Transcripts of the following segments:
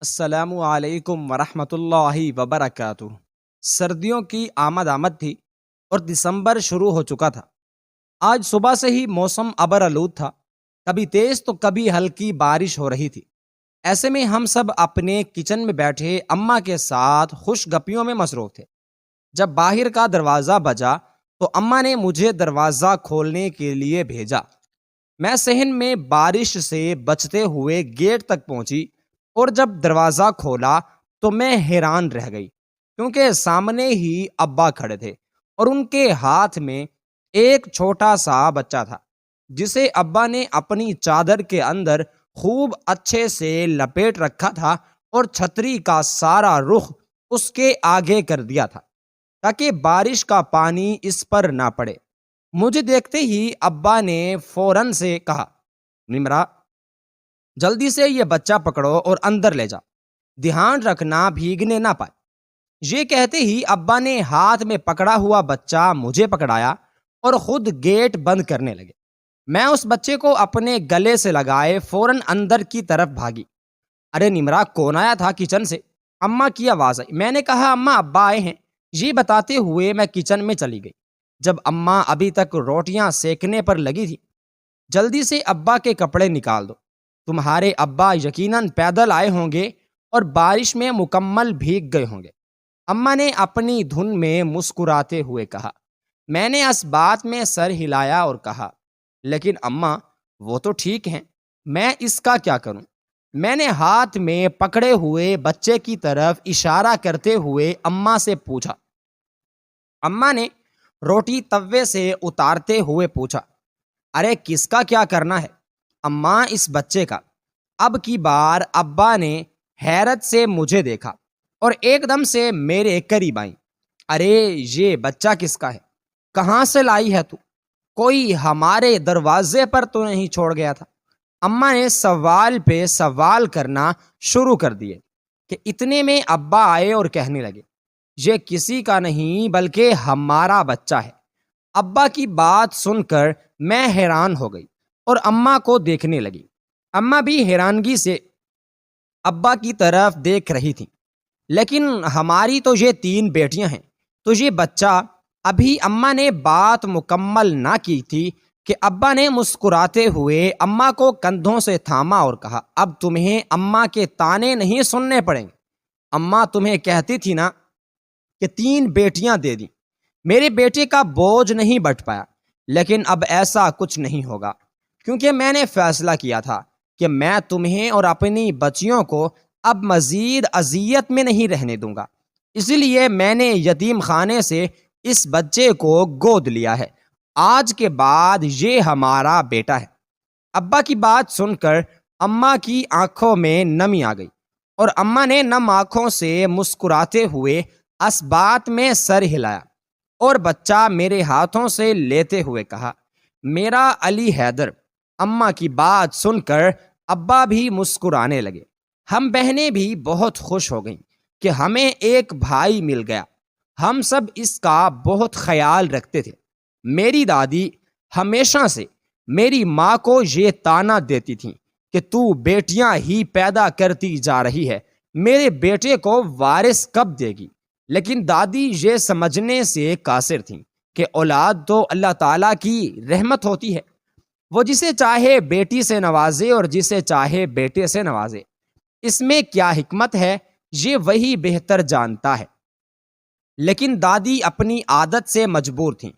السلام علیکم ورحمۃ اللہ وبرکاتہ۔ سردیوں کی آمد تھی اور دسمبر شروع ہو چکا تھا۔ آج صبح سے ہی موسم ابر آلود تھا، کبھی تیز تو کبھی ہلکی بارش ہو رہی تھی۔ ایسے میں ہم سب اپنے کچن میں بیٹھے اماں کے ساتھ خوش گپیوں میں مصروف تھے۔ جب باہر کا دروازہ بجا تو اماں نے مجھے دروازہ کھولنے کے لیے بھیجا۔ میں صحن میں بارش سے بچتے ہوئے گیٹ تک پہنچی اور جب دروازہ کھولا تو میں حیران رہ گئی، کیونکہ سامنے ہی ابا کھڑے تھے اور ان کے ہاتھ میں ایک چھوٹا سا بچہ تھا، جسے ابا نے اپنی چادر کے اندر خوب اچھے سے لپیٹ رکھا تھا اور چھتری کا سارا رخ اس کے آگے کر دیا تھا تاکہ بارش کا پانی اس پر نہ پڑے۔ مجھے دیکھتے ہی ابا نے فوراً سے کہا، نمرا جلدی سے یہ بچہ پکڑو اور اندر لے جا، دھیان رکھنا بھیگنے نہ پائے۔ یہ کہتے ہی ابا نے ہاتھ میں پکڑا ہوا بچہ مجھے پکڑایا اور خود گیٹ بند کرنے لگے۔ میں اس بچے کو اپنے گلے سے لگائے فوراً اندر کی طرف بھاگی۔ ارے نمرا، کون آیا تھا کچن سے؟ اماں کی آواز آئی۔ میں نے کہا، اماں ابا آئے ہیں، یہ بتاتے ہوئے میں کچن میں چلی گئی۔ جب اماں ابھی تک روٹیاں سیکنے پر لگی تھی، جلدی سے ابا کے کپڑے نکال دو، تمہارے ابا یقیناً پیدل آئے ہوں گے اور بارش میں مکمل بھیگ گئے ہوں گے۔ اماں نے اپنی دھن میں مسکراتے ہوئے کہا۔ میں نے اس بات میں سر ہلایا اور کہا، لیکن اماں وہ تو ٹھیک ہیں، میں اس کا کیا کروں؟ میں نے ہاتھ میں پکڑے ہوئے بچے کی طرف اشارہ کرتے ہوئے اماں سے پوچھا۔ اماں نے روٹی توے سے اتارتے ہوئے پوچھا، ارے کس کا کیا کرنا ہے؟ اماں، اس بچے کا۔ اب کی بار ابا نے حیرت سے مجھے دیکھا اور ایک دم سے میرے قریب آئیں۔ ارے یہ بچہ کس کا ہے؟ کہاں سے لائی ہے تو؟ کوئی ہمارے دروازے پر تو نہیں چھوڑ گیا تھا؟ اماں نے سوال پہ سوال کرنا شروع کر دیے کہ اتنے میں ابا آئے اور کہنے لگے، یہ کسی کا نہیں بلکہ ہمارا بچہ ہے۔ ابا کی بات سن کر میں حیران ہو گئی اور اماں کو دیکھنے لگی۔ اماں بھی حیرانگی سے ابا کی طرف دیکھ رہی تھی۔ لیکن ہماری تو یہ 3 بیٹیاں ہیں، تو یہ بچہ… ابھی اماں نے بات مکمل نہ کی تھی کہ ابا نے مسکراتے ہوئے اماں کو کندھوں سے تھاما اور کہا، اب تمہیں اماں کے تانے نہیں سننے پڑیں گے۔ اماں تمہیں کہتی تھی نا کہ 3 بیٹیاں دے دی، میرے بیٹے کا بوجھ نہیں بٹ پایا، لیکن اب ایسا کچھ نہیں ہوگا، کیونکہ میں نے فیصلہ کیا تھا کہ میں تمہیں اور اپنی بچیوں کو اب مزید اذیت میں نہیں رہنے دوں گا۔ اسی لیے میں نے یتیم خانے سے اس بچے کو گود لیا ہے۔ آج کے بعد یہ ہمارا بیٹا ہے۔ ابا کی بات سن کر اماں کی آنکھوں میں نمی آ گئی اور اماں نے نم آنکھوں سے مسکراتے ہوئے اس بات میں سر ہلایا اور بچہ میرے ہاتھوں سے لیتے ہوئے کہا، میرا علی حیدر۔ اماں کی بات سن کر ابا بھی مسکرانے لگے۔ ہم بہنیں بھی بہت خوش ہو گئیں کہ ہمیں ایک بھائی مل گیا۔ ہم سب اس کا بہت خیال رکھتے تھے۔ میری دادی ہمیشہ سے میری ماں کو یہ طعنہ دیتی تھیں کہ تو بیٹیاں ہی پیدا کرتی جا رہی ہے، میرے بیٹے کو وارث کب دے گی؟ لیکن دادی یہ سمجھنے سے قاصر تھیں کہ اولاد تو اللہ تعالیٰ کی رحمت ہوتی ہے، وہ جسے چاہے بیٹی سے نوازے اور جسے چاہے بیٹے سے نوازے۔ اس میں کیا حکمت ہے یہ وہی بہتر جانتا ہے۔ لیکن دادی اپنی عادت سے مجبور تھیں،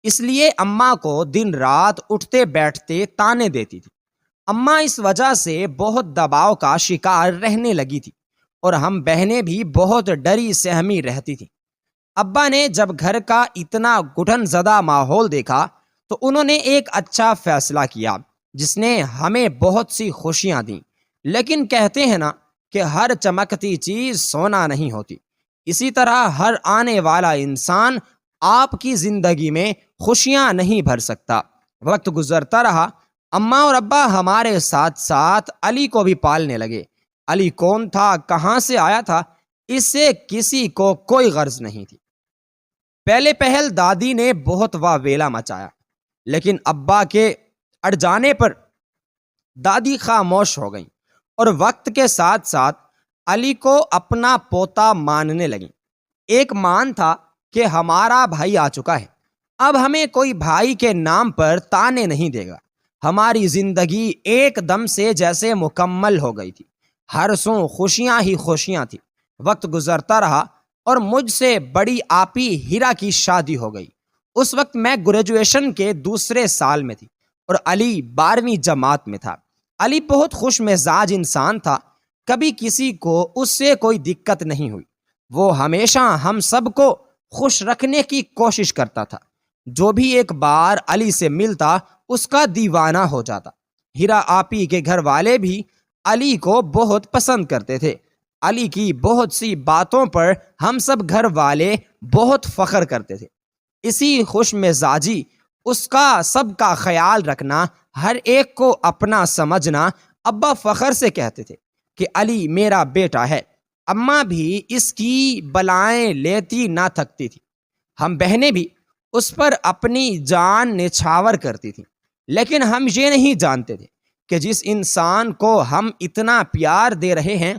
اس لیے اماں کو دن رات اٹھتے بیٹھتے طعنے دیتی تھی۔ اماں اس وجہ سے بہت دباؤ کا شکار رہنے لگی تھی اور ہم بہنیں بھی بہت ڈری سہمی رہتی تھیں۔ ابا نے جب گھر کا اتنا گھٹن زدہ ماحول دیکھا تو انہوں نے ایک اچھا فیصلہ کیا جس نے ہمیں بہت سی خوشیاں دیں۔ لیکن کہتے ہیں نا کہ ہر چمکتی چیز سونا نہیں ہوتی، اسی طرح ہر آنے والا انسان آپ کی زندگی میں خوشیاں نہیں بھر سکتا۔ وقت گزرتا رہا، اماں اور ابا ہمارے ساتھ ساتھ علی کو بھی پالنے لگے۔ علی کون تھا، کہاں سے آیا تھا، اس سے کسی کو کوئی غرض نہیں تھی۔ پہلے پہل دادی نے بہت واویلا مچایا، لیکن ابا کے اڑ جانے پر دادی خاموش ہو گئیں اور وقت کے ساتھ ساتھ علی کو اپنا پوتا ماننے لگیں۔ ایک مان تھا کہ ہمارا بھائی آ چکا ہے، اب ہمیں کوئی بھائی کے نام پر تانے نہیں دے گا۔ ہماری زندگی ایک دم سے جیسے مکمل ہو گئی تھی، ہر سو خوشیاں ہی خوشیاں تھی۔ وقت گزرتا رہا اور مجھ سے بڑی آپی ہیرا کی شادی ہو گئی۔ اس وقت میں گریجویشن کے دوسرے سال میں تھی اور علی 12ویں جماعت میں تھا۔ علی بہت خوش مزاج انسان تھا، کبھی کسی کو اس سے کوئی دقت نہیں ہوئی۔ وہ ہمیشہ ہم سب کو خوش رکھنے کی کوشش کرتا تھا۔ جو بھی ایک بار علی سے ملتا اس کا دیوانہ ہو جاتا۔ ہیرا آپی کے گھر والے بھی علی کو بہت پسند کرتے تھے۔ علی کی بہت سی باتوں پر ہم سب گھر والے بہت فخر کرتے تھے۔ اسی خوش مزاجی، اس کا سب کا خیال رکھنا، ہر ایک کو اپنا سمجھنا، ابا فخر سے کہتے تھے کہ علی میرا بیٹا ہے۔ اماں بھی اس کی بلائیں لیتی نہ تھکتی تھی۔ ہم بہنیں بھی اس پر اپنی جان نچھاور کرتی تھیں، لیکن ہم یہ نہیں جانتے تھے کہ جس انسان کو ہم اتنا پیار دے رہے ہیں،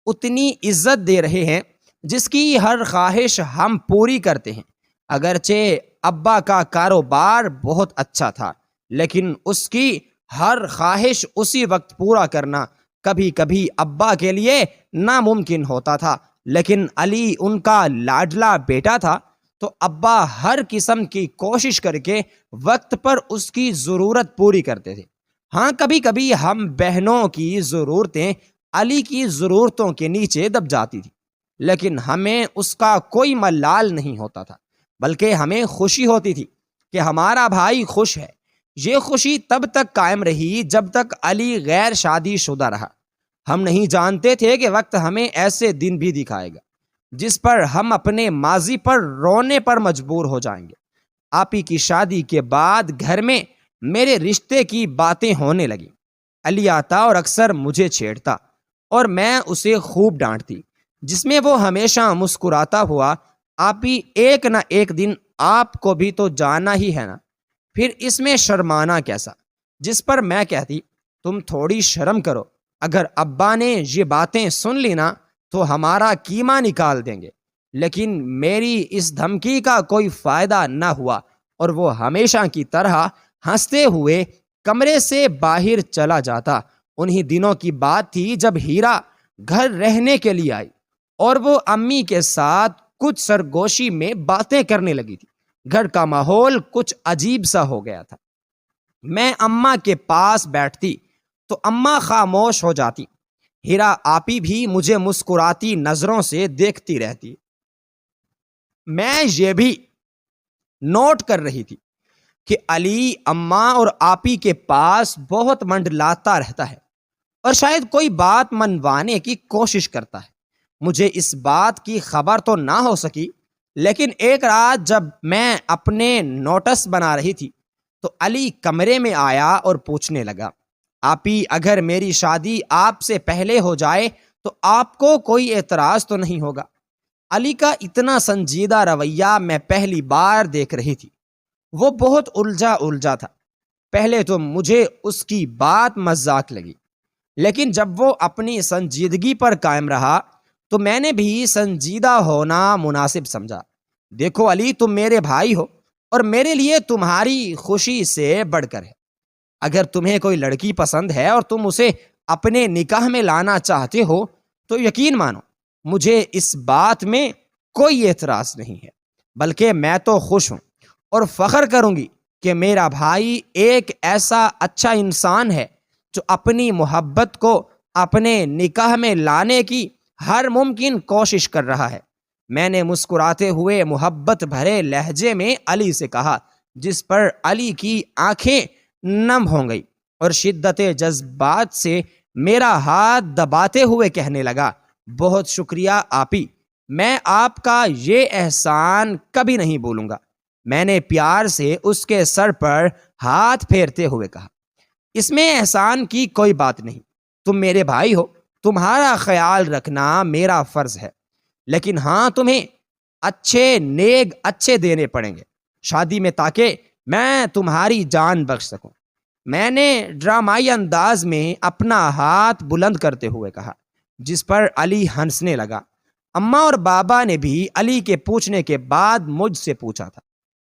اتنی عزت دے رہے ہیں، جس کی ہر خواہش ہم پوری کرتے ہیں۔ اگرچہ ابا کا کاروبار بہت اچھا تھا، لیکن اس کی ہر خواہش اسی وقت پورا کرنا کبھی کبھی ابا کے لیے ناممکن ہوتا تھا۔ لیکن علی ان کا لاڈلا بیٹا تھا، تو ابا ہر قسم کی کوشش کر کے وقت پر اس کی ضرورت پوری کرتے تھے۔ ہاں، کبھی کبھی ہم بہنوں کی ضرورتیں علی کی ضرورتوں کے نیچے دب جاتی تھی، لیکن ہمیں اس کا کوئی ملال نہیں ہوتا تھا، بلکہ ہمیں خوشی ہوتی تھی کہ ہمارا بھائی خوش ہے۔ یہ خوشی تب تک قائم رہی جب تک علی غیر شادی شدہ رہا۔ ہم نہیں جانتے تھے کہ وقت ہمیں ایسے دن بھی دکھائے گا جس پر ہم اپنے ماضی پر رونے پر مجبور ہو جائیں گے۔ آپی کی شادی کے بعد گھر میں میرے رشتے کی باتیں ہونے لگیں۔ علی آتا اور اکثر مجھے چھیڑتا اور میں اسے خوب ڈانٹتی، جس میں وہ ہمیشہ مسکراتا ہوا، آپی ایک نہ ایک دن آپ کو بھی تو جانا ہی ہے نا، پھر اس میں شرمانا کیسا؟ جس پر میں کہتی، تم تھوڑی شرم کرو، اگر ابا نے یہ باتیں سن لی نا تو ہمارا کیما نکال دیں گے۔ لیکن میری اس دھمکی کا کوئی فائدہ نہ ہوا اور وہ ہمیشہ کی طرح ہنستے ہوئے کمرے سے باہر چلا جاتا۔ انہی دنوں کی بات تھی جب ہیرا گھر رہنے کے لیے آئی اور وہ امی کے ساتھ کچھ سرگوشی میں باتیں کرنے لگی تھی۔ گھر کا ماحول کچھ عجیب سا ہو گیا تھا۔ میں اماں کے پاس بیٹھتی تو اماں خاموش ہو جاتی۔ ہیرا آپی بھی مجھے مسکراتی نظروں سے دیکھتی رہتی۔ میں یہ بھی نوٹ کر رہی تھی کہ علی اماں اور آپی کے پاس بہت منڈلاتا رہتا ہے اور شاید کوئی بات منوانے کی کوشش کرتا ہے۔ مجھے اس بات کی خبر تو نہ ہو سکی، لیکن ایک رات جب میں اپنے نوٹس بنا رہی تھی تو علی کمرے میں آیا اور پوچھنے لگا، آپی اگر میری شادی آپ سے پہلے ہو جائے تو آپ کو کوئی اعتراض تو نہیں ہوگا؟ علی کا اتنا سنجیدہ رویہ میں پہلی بار دیکھ رہی تھی۔ وہ بہت الجھا تھا۔ پہلے تو مجھے اس کی بات مذاق لگی، لیکن جب وہ اپنی سنجیدگی پر قائم رہا تو میں نے بھی سنجیدہ ہونا مناسب سمجھا۔ دیکھو علی، تم میرے بھائی ہو اور میرے لیے تمہاری خوشی سے بڑھ کر ہے۔ اگر تمہیں کوئی لڑکی پسند ہے اور تم اسے اپنے نکاح میں لانا چاہتے ہو تو یقین مانو مجھے اس بات میں کوئی اعتراض نہیں ہے، بلکہ میں تو خوش ہوں اور فخر کروں گی کہ میرا بھائی ایک ایسا اچھا انسان ہے جو اپنی محبت کو اپنے نکاح میں لانے کی ہر ممکن کوشش کر رہا ہے۔ میں نے مسکراتے ہوئے محبت بھرے لہجے میں علی سے کہا، جس پر علی کی آنکھیں نم ہو گئی اور شدت جذبات سے میرا ہاتھ دباتے ہوئے کہنے لگا، بہت شکریہ آپی، میں آپ کا یہ احسان کبھی نہیں بھولوں گا۔ میں نے پیار سے اس کے سر پر ہاتھ پھیرتے ہوئے کہا، اس میں احسان کی کوئی بات نہیں، تم میرے بھائی ہو، تمہارا خیال رکھنا میرا فرض ہے، لیکن ہاں تمہیں اچھے دینے پڑیں گے شادی میں تاکہ میں تمہاری جان بخش سکوں۔ میں نے ڈرامائی انداز میں اپنا ہاتھ بلند کرتے ہوئے کہا، جس پر علی ہنسنے لگا۔ اماں اور بابا نے بھی علی کے پوچھنے کے بعد مجھ سے پوچھا تھا۔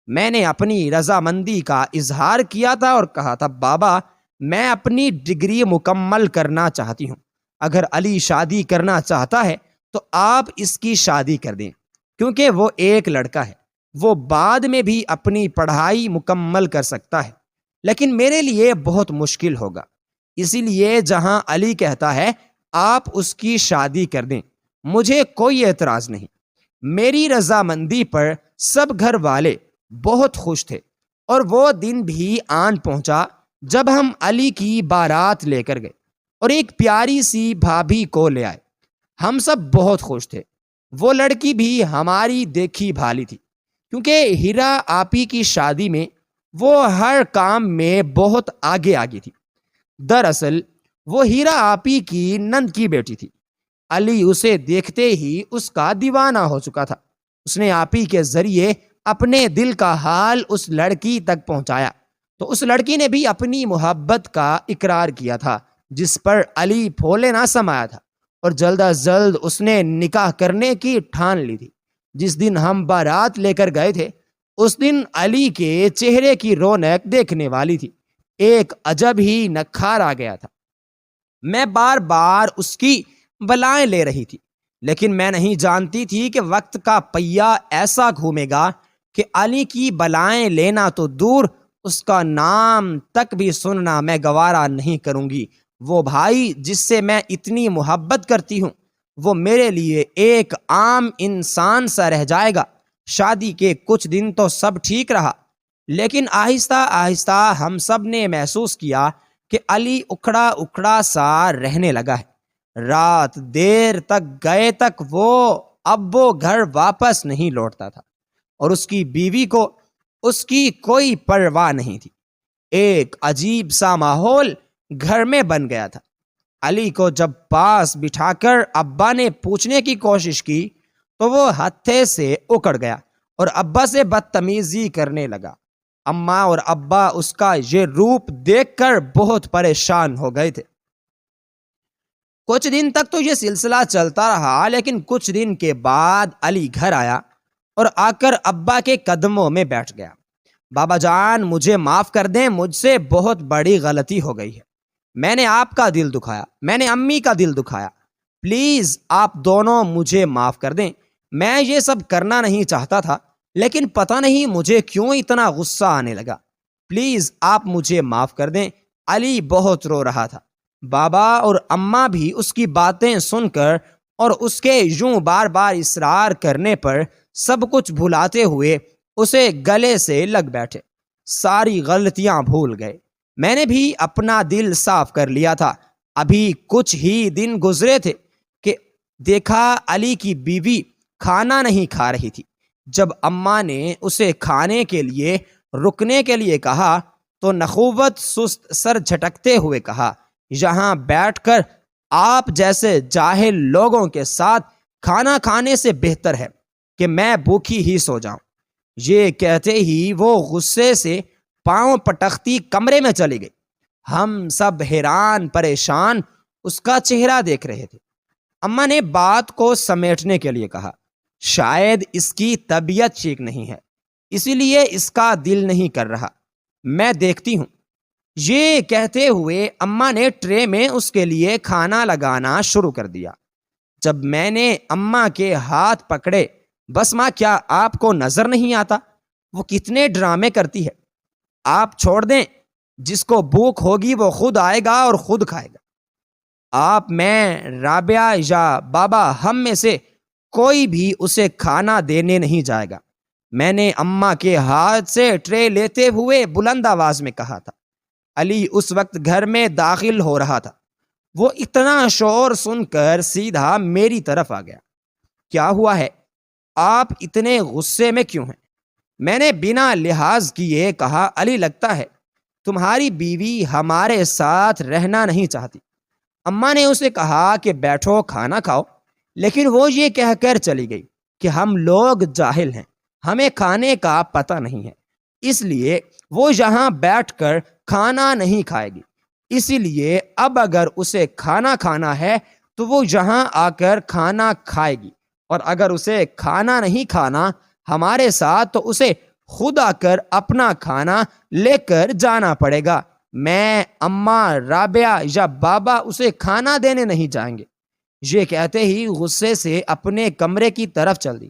میں نے اپنی رضامندی کا اظہار کیا تھا اور کہا تھا بابا میں اپنی ڈگری مکمل کرنا چاہتی ہوں، اگر علی شادی کرنا چاہتا ہے تو آپ اس کی شادی کر دیں، کیونکہ وہ ایک لڑکا ہے، وہ بعد میں بھی اپنی پڑھائی مکمل کر سکتا ہے، لیکن میرے لیے بہت مشکل ہوگا، اسی لیے جہاں علی کہتا ہے آپ اس کی شادی کر دیں، مجھے کوئی اعتراض نہیں۔ میری رضامندی پر سب گھر والے بہت خوش تھے، اور وہ دن بھی آن پہنچا جب ہم علی کی بارات لے کر گئے اور ایک پیاری سی بھابھی کو لے آئے۔ ہم سب بہت خوش تھے، وہ لڑکی بھی ہماری دیکھی بھالی تھی، کیونکہ ہیرا آپی کی شادی میں وہ ہر کام میں بہت آگے تھی۔ دراصل وہ ہیرا آپی کی نند کی بیٹی تھی۔ علی اسے دیکھتے ہی اس کا دیوانہ ہو چکا تھا۔ اس نے آپی کے ذریعے اپنے دل کا حال اس لڑکی تک پہنچایا تو اس لڑکی نے بھی اپنی محبت کا اقرار کیا تھا، جس پر علی پھولے نہ سمایا تھا، اور جلد از جلد اس نے نکاح کرنے کی ٹھان لی تھی۔ جس دن ہم بارات لے کر گئے تھے اس دن علی کے چہرے کی رونق دیکھنے والی تھی، ایک عجب ہی نکھار آ گیا تھا۔ میں بار بار اس کی بلائیں لے رہی تھی، لیکن میں نہیں جانتی تھی کہ وقت کا پہیہ ایسا گھومے گا کہ علی کی بلائیں لینا تو دور، اس کا نام تک بھی سننا میں گوارا نہیں کروں گی۔ وہ بھائی جس سے میں اتنی محبت کرتی ہوں وہ میرے لیے ایک عام انسان سا رہ جائے گا۔ شادی کے کچھ دن تو سب ٹھیک رہا، لیکن آہستہ آہستہ ہم سب نے محسوس کیا کہ علی اکھڑا اکھڑا سا رہنے لگا ہے۔ رات دیر تک گئے تک وہ گھر واپس نہیں لوٹتا تھا، اور اس کی بیوی کو اس کی کوئی پرواہ نہیں تھی۔ ایک عجیب سا ماحول گھر میں بن گیا تھا۔ علی کو جب پاس بٹھا کر ابا نے پوچھنے کی کوشش کی تو وہ ہتھے سے اکڑ گیا اور ابا سے بدتمیزی کرنے لگا۔ اماں اور ابا اس کا یہ روپ دیکھ کر بہت پریشان ہو گئے تھے۔ کچھ دن تک تو یہ سلسلہ چلتا رہا، لیکن کچھ دن کے بعد علی گھر آیا اور آ کر ابا کے قدموں میں بیٹھ گیا۔ بابا جان مجھے معاف کر دیں، مجھ سے بہت بڑی غلطی ہو گئی ہے، میں نے آپ کا دل دکھایا، میں نے امی کا دل دکھایا، پلیز آپ دونوں مجھے معاف کر دیں۔ میں یہ سب کرنا نہیں چاہتا تھا، لیکن پتہ نہیں مجھے کیوں اتنا غصہ آنے لگا، پلیز آپ مجھے معاف کر دیں۔ علی بہت رو رہا تھا۔ بابا اور اماں بھی اس کی باتیں سن کر اور اس کے یوں بار بار اصرار کرنے پر سب کچھ بھلاتے ہوئے اسے گلے سے لگ بیٹھے، ساری غلطیاں بھول گئے۔ میں نے بھی اپنا دل صاف کر لیا تھا۔ ابھی کچھ ہی دن گزرے تھے کہ دیکھا علی کی بیوی کھانا نہیں کھا رہی تھی۔ جب اماں نے اسے کھانے کے لیے رکنے کے لیے کہا تو نخوت سست سر جھٹکتے ہوئے کہا، یہاں بیٹھ کر آپ جیسے جاہل لوگوں کے ساتھ کھانا کھانے سے بہتر ہے کہ میں بھوکی ہی سو جاؤں۔ یہ کہتے ہی وہ غصے سے پاؤں پٹختی کمرے میں چلی گئی۔ ہم سب حیران پریشان اس کا چہرہ دیکھ رہے تھے۔ اماں نے بات کو سمیٹنے کے لیے کہا، شاید اس کی طبیعت ٹھیک نہیں ہے، اسی لیے اس کا دل نہیں کر رہا، میں دیکھتی ہوں۔ یہ کہتے ہوئے اماں نے ٹرے میں اس کے لیے کھانا لگانا شروع کر دیا۔ جب میں نے اماں کے ہاتھ پکڑے، بس ماں کیا آپ کو نظر نہیں آتا وہ کتنے ڈرامے کرتی ہے؟ آپ چھوڑ دیں، جس کو بھوک ہوگی وہ خود آئے گا اور خود کھائے گا۔ آپ، میں، رابعہ یا بابا ہم میں سے کوئی بھی اسے کھانا دینے نہیں جائے گا۔ میں نے اماں کے ہاتھ سے ٹرے لیتے ہوئے بلند آواز میں کہا تھا۔ علی اس وقت گھر میں داخل ہو رہا تھا۔ وہ اتنا شور سن کر سیدھا میری طرف آ گیا۔ کیا ہوا ہے؟ آپ اتنے غصے میں کیوں ہیں؟ میں نے بنا لحاظ کیے کہا، علی لگتا ہے تمہاری بیوی ہمارے ساتھ رہنا نہیں چاہتی۔ اماں نے اسے کہا کہ بیٹھو کھانا کھاؤ، لیکن وہ یہ کہہ کر چلی گئی کہ ہم لوگ جاہل ہیں، ہمیں کھانے کا پتہ نہیں ہے، اس لیے وہ یہاں بیٹھ کر کھانا نہیں کھائے گی۔ اسی لیے اب اگر اسے کھانا کھانا ہے تو وہ یہاں آ کر کھانا کھائے گی، اور اگر اسے کھانا نہیں کھانا ہمارے ساتھ تو اسے خود آ کر اپنا کھانا لے کر جانا پڑے گا۔ میں، اماں، رابعہ یا بابا اسے کھانا دینے نہیں جائیں گے۔ یہ کہتے ہی غصے سے اپنے کمرے کی طرف چل دی۔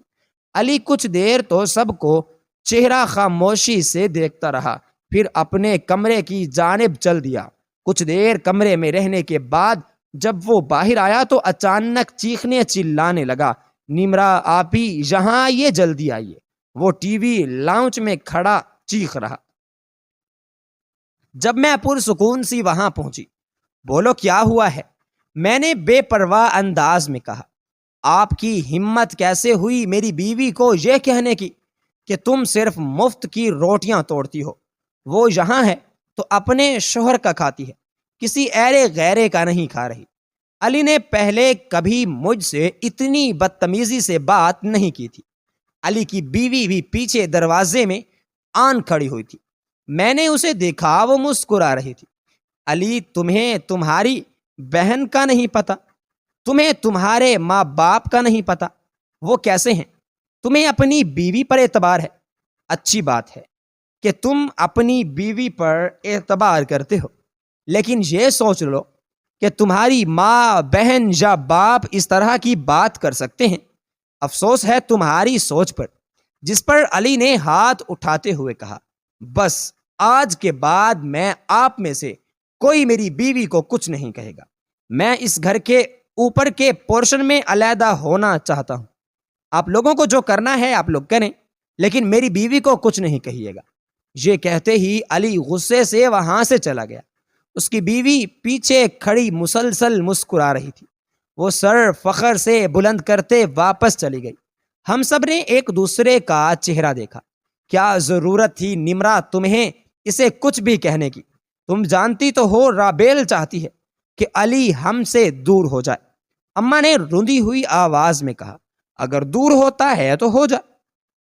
علی کچھ دیر تو سب کو چہرہ خاموشی سے دیکھتا رہا، پھر اپنے کمرے کی جانب چل دیا۔ کچھ دیر کمرے میں رہنے کے بعد جب وہ باہر آیا تو اچانک چیخنے چلانے لگا، نمرا آپی یہاں آئیے، جلدی آئیے۔ وہ ٹی وی لاؤنج میں کھڑا چیخ رہا۔ جب میں پرسکون سی وہاں پہنچی، بولو کیا ہوا ہے؟ میں نے بے پرواہ انداز میں کہا۔ آپ کی ہمت کیسے ہوئی میری بیوی کو یہ کہنے کی کہ تم صرف مفت کی روٹیاں توڑتی ہو؟ وہ یہاں ہے تو اپنے شوہر کا کھاتی ہے، کسی ایرے غیرے کا نہیں کھا رہی۔ علی نے پہلے کبھی مجھ سے اتنی بدتمیزی سے بات نہیں کی تھی۔ علی کی بیوی بھی پیچھے دروازے میں آن کھڑی ہوئی تھی۔ میں نے اسے دیکھا، وہ مسکرا رہی تھی۔ علی، تمہیں تمہاری بہن کا نہیں پتا، تمہیں تمہارے ماں باپ کا نہیں پتا، وہ کیسے ہیں؟ تمہیں اپنی بیوی پر اعتبار ہے۔ اچھی بات ہے کہ تم اپنی بیوی پر اعتبار کرتے ہو، لیکن یہ سوچ لو کہ تمہاری ماں، بہن یا باپ اس طرح کی بات کر سکتے ہیں۔ افسوس ہے تمہاری سوچ پر۔ جس پر علی نے ہاتھ اٹھاتے ہوئے کہا، بس آج کے بعد میں آپ میں سے کوئی میری بیوی کو کچھ نہیں کہے گا۔ میں اس گھر کے اوپر کے پورشن میں علیحدہ ہونا چاہتا ہوں۔ آپ لوگوں کو جو کرنا ہے آپ لوگ کریں، لیکن میری بیوی کو کچھ نہیں کہیے گا۔ یہ کہتے ہی علی غصے سے وہاں سے چلا گیا۔ اس کی بیوی پیچھے کھڑی مسلسل مسکرا رہی تھی۔ وہ سر فخر سے بلند کرتے واپس چلی گئی۔ ہم سب نے ایک دوسرے کا چہرہ دیکھا۔ کیا ضرورت تھی نمرا تمہیں اسے کچھ بھی کہنے کی؟ تم جانتی تو ہو رابیل چاہتی ہے کہ علی ہم سے دور ہو جائے۔ اماں نے روندی ہوئی آواز میں کہا، اگر دور ہوتا ہے تو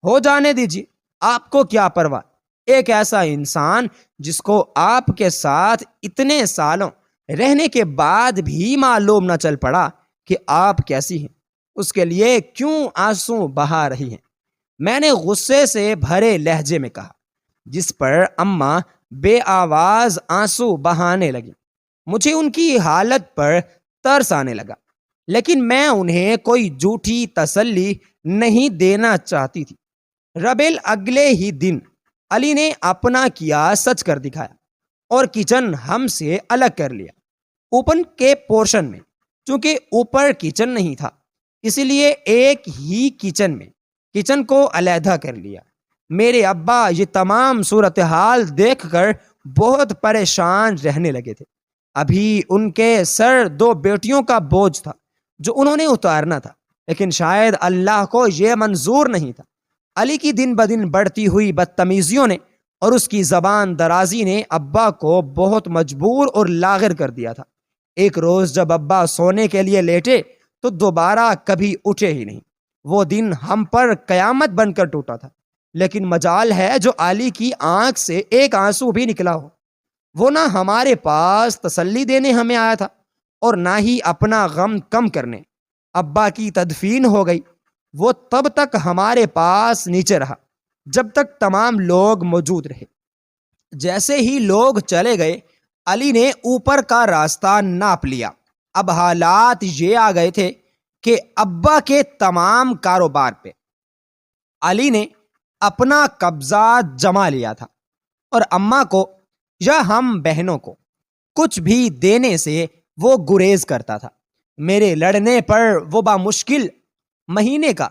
ہو جانے دیجیے، آپ کو کیا پرواہ؟ ایک ایسا انسان جس کو آپ کے ساتھ اتنے سالوں رہنے کے بعد بھی معلوم نہ چل پڑا کہ آپ کیسی ہیں، اس کے لیے کیوں آنسو بہا رہی ہیں؟ میں نے غصے سے بھرے لہجے میں کہا، جس پر اماں بے آواز آنسو بہانے لگی۔ مجھے ان کی حالت پر ترس آنے لگا، لیکن میں انہیں کوئی جھوٹی تسلی نہیں دینا چاہتی تھی۔ ربیل اگلے ہی دن علی نے اپنا کیا سچ کر دکھایا اور کچن ہم سے الگ کر لیا۔ اوپر کے پورشن میں، چونکہ اوپر کچن نہیں تھا، اسی لیے ایک ہی کچن میں کچن کو علیحدہ کر لیا۔ میرے ابا یہ تمام صورتحال دیکھ کر بہت پریشان رہنے لگے تھے۔ ابھی ان کے سر 2 بیٹیوں کا بوجھ تھا جو انہوں نے اتارنا تھا، لیکن شاید اللہ کو یہ منظور نہیں تھا۔ علی کی دن بدن بڑھتی ہوئی بدتمیزیوں نے اور اس کی زبان درازی نے ابا کو بہت مجبور اور لاغر کر دیا تھا۔ ایک روز جب ابا سونے کے لیے لیٹے تو دوبارہ کبھی اٹھے ہی نہیں۔ وہ دن ہم پر قیامت بن کر ٹوٹا تھا، لیکن مجال ہے جو علی کی آنکھ سے ایک آنسو بھی نکلا ہو۔ وہ نہ ہمارے پاس تسلی دینے ہمیں آیا تھا اور نہ ہی اپنا غم کم کرنے۔ ابا کی تدفین ہو گئی۔ وہ تب تک ہمارے پاس نیچے رہا جب تک تمام لوگ موجود رہے۔ جیسے ہی لوگ چلے گئے، علی نے اوپر کا راستہ ناپ لیا۔ اب حالات یہ آ گئے تھے کہ ابا کے تمام کاروبار پہ علی نے اپنا قبضہ جما لیا تھا، اور اماں کو یا ہم بہنوں کو کچھ بھی دینے سے وہ گریز کرتا تھا۔ میرے لڑنے پر وہ بامشکل مہینے کا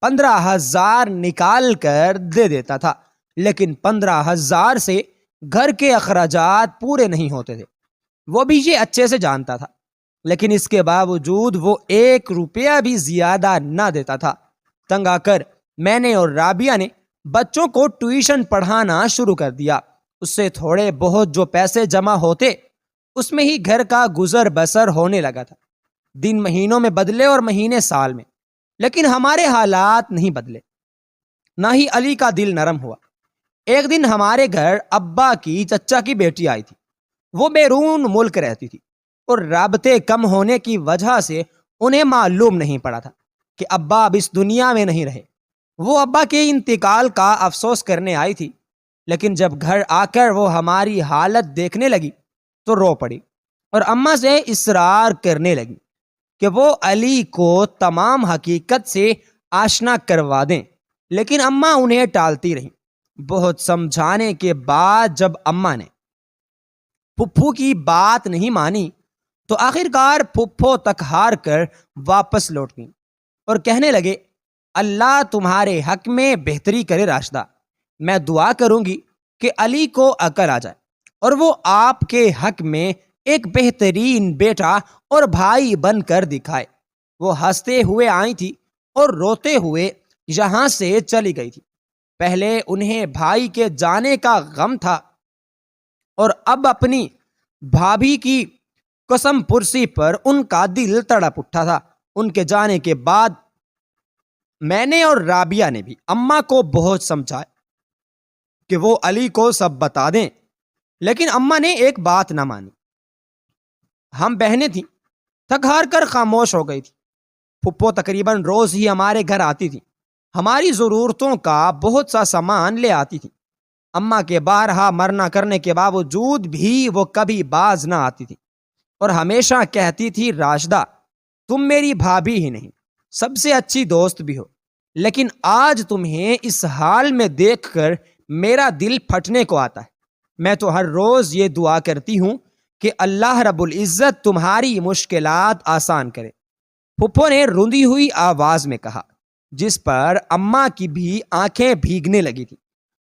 15,000 نکال کر دے دیتا تھا، لیکن 15,000 سے گھر کے اخراجات پورے نہیں ہوتے تھے۔ وہ بھی یہ اچھے سے جانتا تھا، لیکن اس کے باوجود وہ 1 روپیہ بھی زیادہ نہ دیتا تھا۔ تنگ آ کر میں نے اور رابعہ نے بچوں کو ٹیوشن پڑھانا شروع کر دیا۔ اس سے تھوڑے بہت جو پیسے جمع ہوتے، اس میں ہی گھر کا گزر بسر ہونے لگا تھا۔ دن مہینوں میں بدلے اور مہینے سال میں، لیکن ہمارے حالات نہیں بدلے، نہ ہی علی کا دل نرم ہوا۔ ایک دن ہمارے گھر ابا کی چچا کی بیٹی آئی تھی۔ وہ بیرون ملک رہتی تھی۔ اور رابطے کم ہونے کی وجہ سے انہیں معلوم نہیں پڑا تھا کہ ابا اب اس دنیا میں نہیں رہے۔ وہ ابا کے انتقال کا افسوس کرنے آئی تھی، لیکن جب گھر آ کر وہ ہماری حالت دیکھنے لگی تو رو پڑی اور اماں سے اصرار کرنے لگی کہ وہ علی کو تمام حقیقت سے آشنا کروا دیں، لیکن اماں انہیں ٹالتی رہیں۔ بہت سمجھانے کے بعد جب اماں نے پھپھو کی بات نہیں مانی تو آخرکار پھپھو تک ہار کر واپس لوٹ گئیں اور کہنے لگے، اللہ تمہارے حق میں بہتری کرے راشدہ، میں دعا کروں گی کہ علی کو عقل آ جائے اور وہ آپ کے حق میں ایک بہترین بیٹا اور بھائی بن کر دکھائے۔ وہ ہنستے ہوئے آئی تھی اور روتے ہوئے یہاں سے چلی گئی تھی۔ پہلے انہیں بھائی کے جانے کا غم تھا اور اب اپنی بھابھی کی قسم پرسی پر ان کا دل تڑپ اٹھا تھا۔ ان کے جانے کے بعد میں نے اور رابعہ نے بھی اماں کو بہت سمجھایا کہ وہ علی کو سب بتا دیں، لیکن اماں نے ایک بات نہ مانی۔ ہم بہنیں تھیں، تھک ہار کر خاموش ہو گئی تھی۔ پھپھو تقریباً روز ہی ہمارے گھر آتی تھی، ہماری ضرورتوں کا بہت سا سامان لے آتی تھی۔ اماں کے بارہا مرنا کرنے کے باوجود بھی وہ کبھی باز نہ آتی تھی اور ہمیشہ کہتی تھی، راشدہ تم میری بھابھی ہی نہیں، سب سے اچھی دوست بھی ہو، لیکن آج تمہیں اس حال میں دیکھ کر میرا دل پھٹنے کو آتا ہے۔ میں تو ہر روز یہ دعا کرتی ہوں کہ اللہ رب العزت تمہاری مشکلات آسان کرے، پھپھو نے روندی ہوئی آواز میں کہا، جس پر اماں کی بھی آنکھیں بھیگنے لگی تھی۔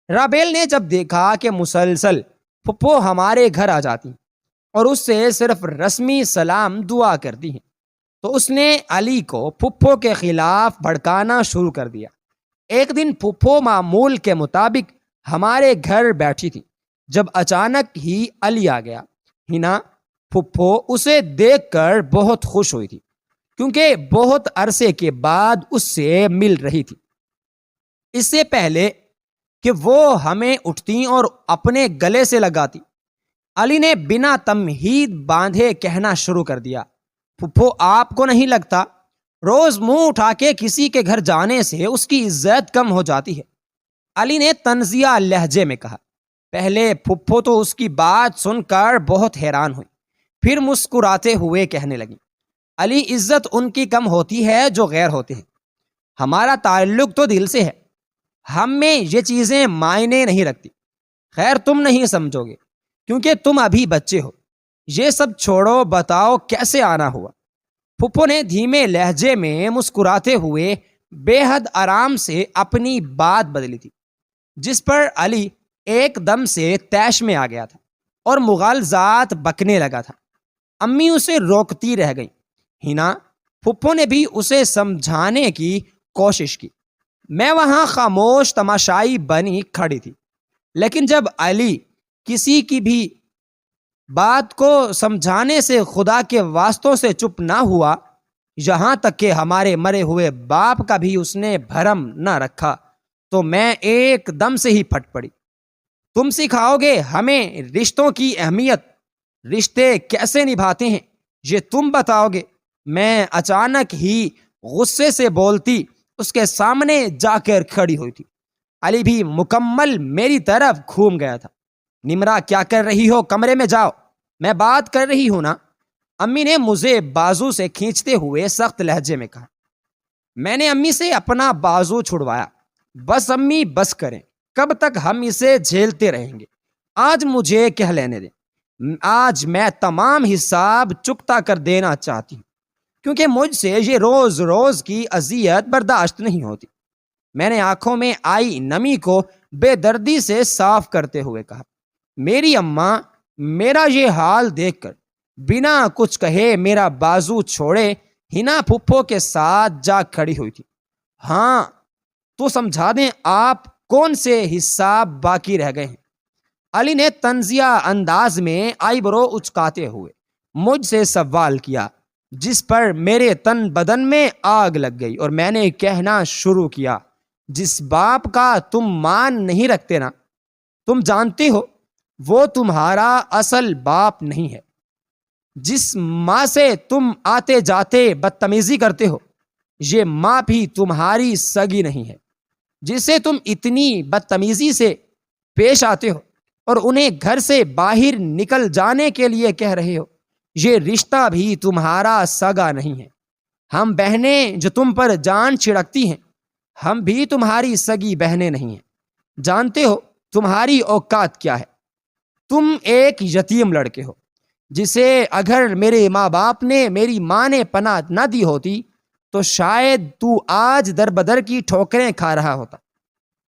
رابیل نے جب دیکھا کہ مسلسل پھپھو ہمارے گھر آ جاتی ہیں اور اس سے صرف رسمی سلام دعا کرتی ہیں تو اس نے علی کو پھپھو کے خلاف بھڑکانا شروع کر دیا۔ ایک دن پھپھو معمول کے مطابق ہمارے گھر بیٹھی تھی جب اچانک ہی علی آ گیا۔ ہنا پھپھو اسے دیکھ کر بہت خوش ہوئی تھی کیونکہ بہت عرصے کے بعد اس سے مل رہی تھی۔ اس سے پہلے کہ وہ ہمیں اٹھتی اور اپنے گلے سے لگاتی، علی نے بنا تمہید باندھے کہنا شروع کر دیا، پھپھو آپ کو نہیں لگتا روز منہ اٹھا کے کسی کے گھر جانے سے اس کی عزت کم ہو جاتی ہے؟ علی نے طنزیہ لہجے میں کہا۔ پہلے پھپھو تو اس کی بات سن کر بہت حیران ہوئی، پھر مسکراتے ہوئے کہنے لگی، علی عزت ان کی کم ہوتی ہے جو غیر ہوتے ہیں، ہمارا تعلق تو دل سے ہے، ہم میں یہ چیزیں معنی نہیں رکھتی۔ خیر تم نہیں سمجھو گے کیونکہ تم ابھی بچے ہو، یہ سب چھوڑو، بتاؤ کیسے آنا ہوا؟ پھپھو نے دھیمے لہجے میں مسکراتے ہوئے بے حد آرام سے اپنی بات بدلی تھی، جس پر علی ایک دم سے طیش میں آ گیا تھا اور مغالطات بکنے لگا تھا۔ امی اسے روکتی رہ گئیں۔ ہنا پھپھو نے بھی اسے سمجھانے کی کوشش کی۔ میں وہاں خاموش تماشائی بنی کھڑی تھی، لیکن جب علی کسی کی بھی بات کو سمجھانے سے خدا کے واسطوں سے چپ نہ ہوا، یہاں تک کہ ہمارے مرے ہوئے باپ کا بھی اس نے بھرم نہ رکھا، تو میں ایک دم سے ہی پھٹ پڑی۔ تم سکھاؤ گے ہمیں رشتوں کی اہمیت، رشتے کیسے نبھاتے ہیں، یہ تم بتاؤ گے؟ میں اچانک ہی غصے سے بولتی اس کے سامنے جا کر کھڑی ہوئی تھی۔ علی بھی مکمل میری طرف گھوم گیا تھا۔ نمرا کیا کر رہی ہو؟ کمرے میں جاؤ، میں بات کر رہی ہوں نا، امی نے مجھے بازو سے کھینچتے ہوئے سخت لہجے میں کہا۔ میں نے امی سے اپنا بازو چھڑوایا۔ بس امی بس کریں، کب تک ہم اسے جھیلتے رہیں گے؟ آج مجھے کہہ لینے دیں، آج میں تمام حساب چکتا کر دینا چاہتی ہوں کیونکہ مجھ سے یہ روز روز کی اذیت برداشت نہیں ہوتی۔ میں نے آنکھوں میں آئی نمی کو بے دردی سے صاف کرتے ہوئے کہا، میری اماں میرا یہ حال دیکھ کر بنا کچھ کہے میرا بازو چھوڑے ہنا پھپھو کے ساتھ جا کھڑی ہوئی تھی۔ ہاں تو سمجھا دیں آپ کون سے حساب باقی رہ گئے ہیں؟ علی نے طنزیہ انداز میں آئی برو اچکاتے ہوئے مجھ سے سوال کیا، جس پر میرے تن بدن میں آگ لگ گئی اور میں نے کہنا شروع کیا، جس باپ کا تم مان نہیں رکھتے نا، تم جانتے ہو وہ تمہارا اصل باپ نہیں ہے۔ جس ماں سے تم آتے جاتے بدتمیزی کرتے ہو، یہ ماں بھی تمہاری سگی نہیں ہے۔ جسے تم اتنی بدتمیزی سے پیش آتے ہو اور انہیں گھر سے باہر نکل جانے کے لیے کہہ رہے ہو، یہ رشتہ بھی تمہارا سگا نہیں ہے۔ ہم بہنیں جو تم پر جان چھڑکتی ہیں، ہم بھی تمہاری سگی بہنیں نہیں ہیں۔ جانتے ہو تمہاری اوقات کیا ہے؟ تم ایک یتیم لڑکے ہو جسے اگر میرے ماں باپ نے، میری ماں نے پناہ نہ دی ہوتی تو شاید تو آج در بدر کی ٹھوکریں کھا رہا ہوتا،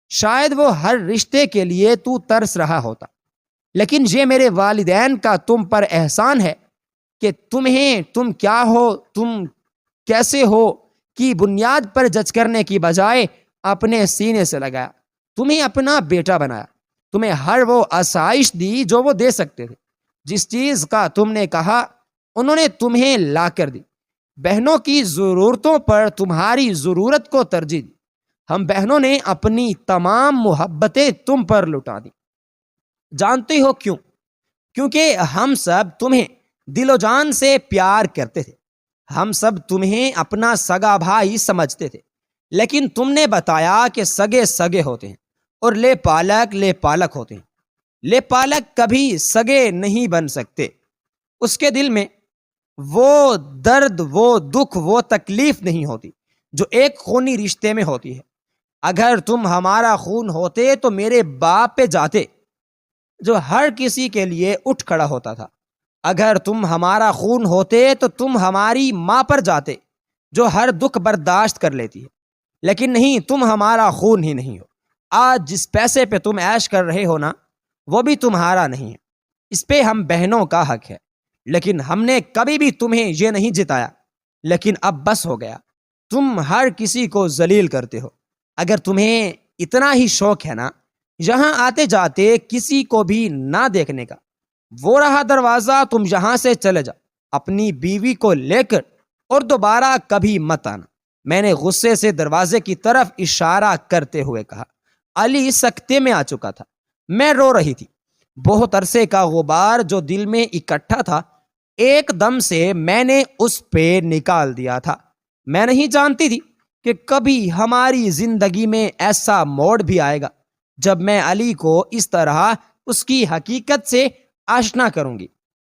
شاید وہ ہر رشتے کے لیے تو ترس رہا ہوتا۔ لیکن یہ میرے والدین کا تم پر احسان ہے کہ تم کیا ہو، تم کیسے ہو کی بنیاد پر جج کرنے کی بجائے اپنے سینے سے لگایا، تمہیں اپنا بیٹا بنایا، تمہیں ہر وہ آسائش دی جو وہ دے سکتے تھے۔ جس چیز کا تم نے کہا انہوں نے تمہیں لا کر دی۔ بہنوں کی ضرورتوں پر تمہاری ضرورت کو ترجیح دی۔ ہم بہنوں نے اپنی تمام محبتیں تم پر لٹا دی۔ جانتے ہو کیوں؟ کیونکہ ہم سب تمہیں دل و جان سے پیار کرتے تھے، ہم سب تمہیں اپنا سگا بھائی سمجھتے تھے، لیکن تم نے بتایا کہ سگے سگے ہوتے ہیں اور لے پالک ہوتے ہیں۔ لے پالک کبھی سگے نہیں بن سکتے۔ اس کے دل میں وہ درد، وہ دکھ، وہ تکلیف نہیں ہوتی جو ایک خونی رشتے میں ہوتی ہے۔ اگر تم ہمارا خون ہوتے تو میرے باپ پہ جاتے جو ہر کسی کے لیے اٹھ کھڑا ہوتا تھا۔ اگر تم ہمارا خون ہوتے تو تم ہماری ماں پر جاتے جو ہر دکھ برداشت کر لیتی ہے۔ لیکن نہیں، تم ہمارا خون ہی نہیں ہو۔ آج جس پیسے پہ تم عیش کر رہے ہو نا، وہ بھی تمہارا نہیں ہے۔ اس پہ ہم بہنوں کا حق ہے، لیکن ہم نے کبھی بھی تمہیں یہ نہیں جتایا۔ لیکن اب بس ہو گیا، تم ہر کسی کو ذلیل کرتے ہو۔ اگر تمہیں اتنا ہی شوق ہے نا یہاں آتے جاتے کسی کو بھی نہ دیکھنے کا، وہ رہا دروازہ، تم یہاں سے چلے جاؤ اپنی بیوی کو لے کر اور دوبارہ کبھی مت آنا۔ میں نے غصے سے دروازے کی طرف اشارہ کرتے ہوئے کہا۔ علی سکتے میں آ چکا تھا، میں رو رہی تھی۔ بہت عرصے کا غبار جو دل میں اکٹھا تھا ایک دم سے میں نے اس پہ نکال دیا تھا۔ میں نہیں جانتی تھی کہ کبھی ہماری زندگی میں ایسا موڑ بھی آئے گا جب میں علی کو اس طرح اس کی حقیقت سے آشنا کروں گی۔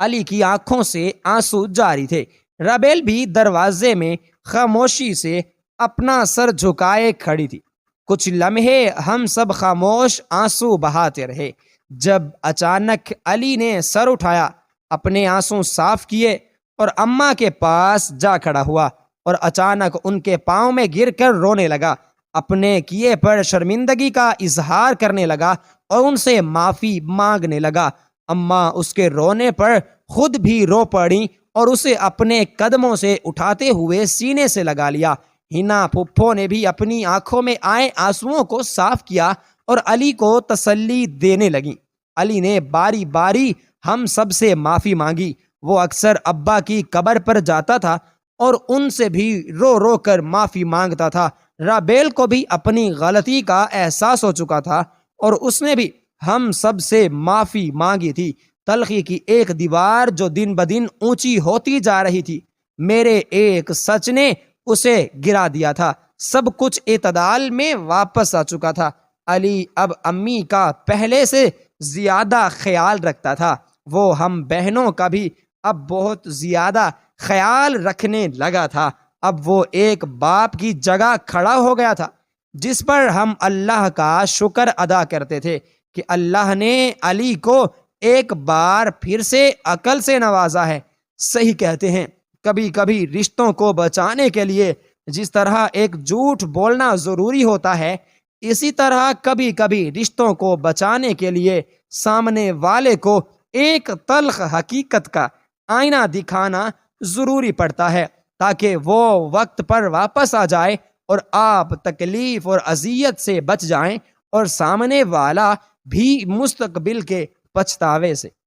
علی کی آنکھوں سے آنسو جاری تھے۔ رابیل بھی دروازے میں خاموشی سے اپنا سر جھکائے کھڑی تھی۔ کچھ لمحے ہم سب خاموش آنسو بہاتے رہے۔ جب اچانک علی نے سر اٹھایا، اپنے آنسو صاف کیے اور اماں کے پاس جا کھڑا ہوا اور اچانک ان کے پاؤں میں گر کر رونے لگا، اپنے کیے پر شرمندگی کا اظہار کرنے لگا اور ان سے معافی مانگنے لگا۔ اماں اس کے رونے پر خود بھی رو پڑی اور اسے اپنے قدموں سے اٹھاتے ہوئے سینے سے لگا لیا۔ ہنا پھپھو نے بھی اپنی آنکھوں میں آئے آنسوؤں کو صاف کیا اور علی کو تسلی دینے لگی۔ علی نے باری باری ہم سب سے معافی مانگی۔ وہ اکثر ابا کی قبر پر جاتا تھا اور ان سے بھی رو رو کر معافی مانگتا تھا۔ رابیل کو بھی اپنی غلطی کا احساس ہو چکا تھا اور اس نے بھی ہم سب سے معافی مانگی تھی۔ تلخی کی ایک دیوار جو دن بدن اونچی ہوتی جا رہی تھی، میرے ایک سچ نے اسے گرا دیا تھا۔ سب کچھ اعتدال میں واپس آ چکا تھا۔ علی اب امی کا پہلے سے زیادہ خیال رکھتا تھا۔ وہ ہم بہنوں کا بھی اب بہت زیادہ خیال رکھنے لگا تھا۔ اب وہ ایک باپ کی جگہ کھڑا ہو گیا تھا، جس پر ہم اللہ کا شکر ادا کرتے تھے کہ اللہ نے علی کو ایک بار پھر سے عقل سے نوازا ہے۔ صحیح کہتے ہیں، کبھی کبھی رشتوں کو بچانے کے لیے جس طرح ایک جھوٹ بولنا ضروری ہوتا ہے، اسی طرح کبھی کبھی رشتوں کو بچانے کے لیے سامنے والے کو ایک تلخ حقیقت کا آئینہ دکھانا ضروری پڑتا ہے تاکہ وہ وقت پر واپس آ جائے اور آپ تکلیف اور اذیت سے بچ جائیں اور سامنے والا بھی مستقبل کے پچھتاوے سے۔